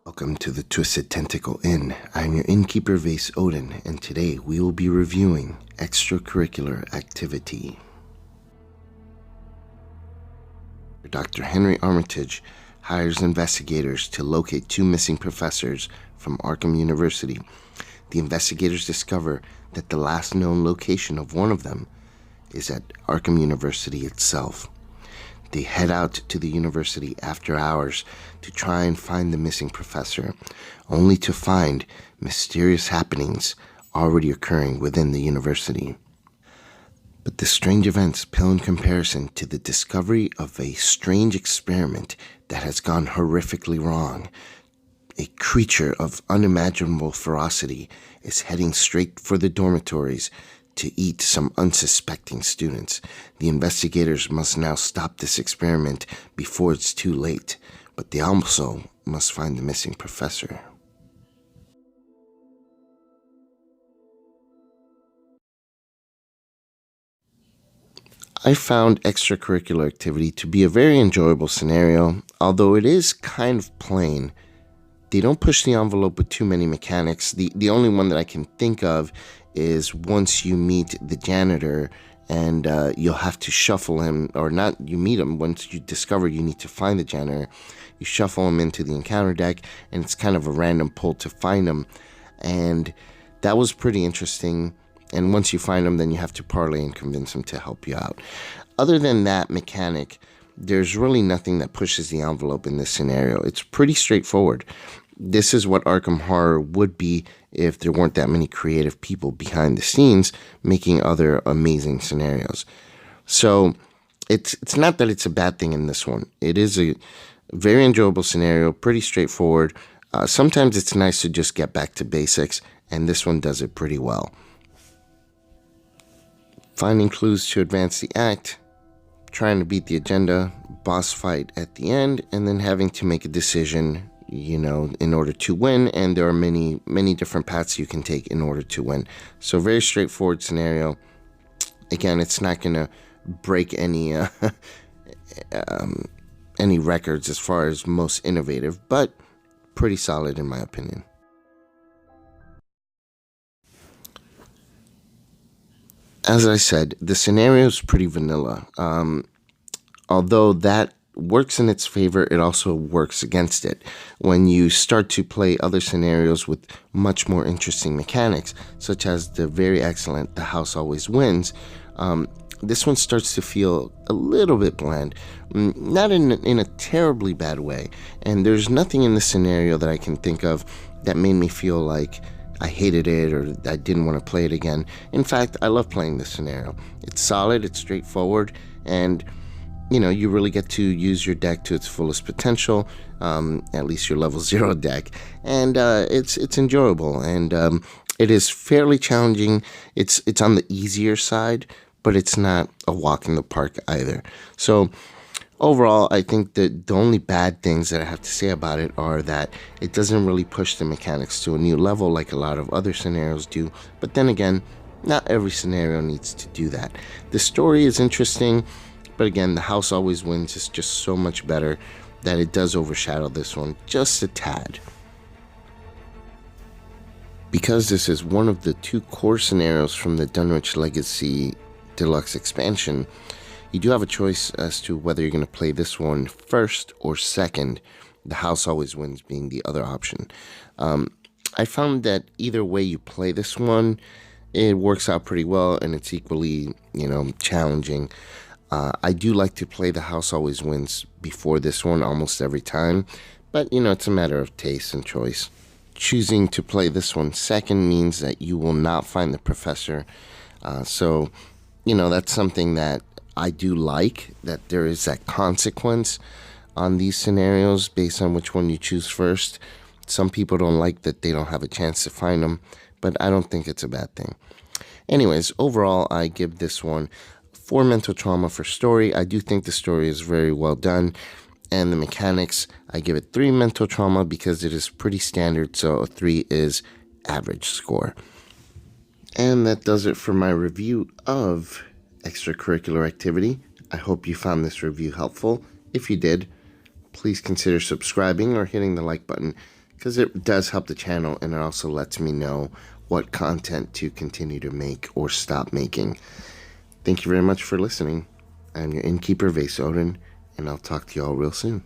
Welcome to the Twisted Tentacle Inn. I'm your Innkeeper Vase Odin, and today we will be reviewing Extracurricular Activity. Dr. Henry Armitage hires investigators to locate two missing professors from Arkham University. The investigators discover that the last known location of one of them is at Arkham University itself. They head out to the university after hours to try and find the missing professor, only to find mysterious happenings already occurring within the university. But the strange events pale in comparison to the discovery of a strange experiment that has gone horrifically wrong. A creature of unimaginable ferocity is heading straight for the dormitories to eat some unsuspecting students. The investigators must now stop this experiment before it's too late, but they also must find the missing professor. I found Extracurricular Activity to be a very enjoyable scenario, although it is kind of plain. They don't push the envelope with too many mechanics. The only one that I can think of is once you meet the janitor and you'll have to shuffle him, or not, you meet him once you discover you need to find the janitor. You shuffle him into the encounter deck, and it's kind of a random pull to find him. And that was pretty interesting. And once you find him, then you have to parlay and convince him to help you out. Other than that mechanic, there's really nothing that pushes the envelope in this scenario. It's pretty straightforward. This is what Arkham Horror would be if there weren't that many creative people behind the scenes making other amazing scenarios. So it's not that it's a bad thing in this one. It is a very enjoyable scenario, pretty straightforward. Sometimes it's nice to just get back to basics, and this one does it pretty well. Finding clues to advance the act, trying to beat the agenda, boss fight at the end, and then having to make a decision, in order to win. And there are many different paths you can take in order to win. So very straightforward scenario. Again, it's not going to break any records as far as most innovative, but pretty solid in my opinion. As I said, the scenario is pretty vanilla. Although that works in its favor, it also works against it. When you start to play other scenarios with much more interesting mechanics, such as the very excellent The House Always Wins, this one starts to feel a little bit bland, not in a terribly bad way. And there's nothing in the scenario that I can think of that made me feel like I hated it or I didn't want to play it again. In fact, I love playing this scenario. It's solid, it's straightforward, and you really get to use your deck to its fullest potential, at least your level 0 deck, and it's enjoyable, and it is fairly challenging. It's on the easier side, but it's not a walk in the park either. So overall, I think that the only bad things that I have to say about it are that it doesn't really push the mechanics to a new level like a lot of other scenarios do, but then again, not every scenario needs to do that. The story is interesting, but again, The House Always Wins is just so much better that it does overshadow this one just a tad. Because this is one of the two core scenarios from the Dunwich Legacy deluxe expansion, you do have a choice as to whether you're going to play this one first or second, The House Always Wins being the other option. I found that either way you play this one, it works out pretty well, and it's equally, challenging. I do like to play The House Always Wins before this one almost every time, but it's a matter of taste and choice. Choosing to play this one second means that you will not find the professor, so that's something that I do like, that there is that consequence on these scenarios based on which one you choose first. Some people don't like that they don't have a chance to find them, but I don't think it's a bad thing. Anyways, overall, I give this one 4 mental trauma for story. I do think the story is very well done. And the mechanics, I give it 3 mental trauma because it is pretty standard, so a 3 is average score. And that does it for my review of Extracurricular Activity. I hope you found this review helpful. If you did, please consider subscribing or hitting the like button because it does help the channel, and it also lets me know what content to continue to make or stop making. Thank you very much for listening. I'm your Innkeeper Vase Odin, and I'll talk to you all real soon.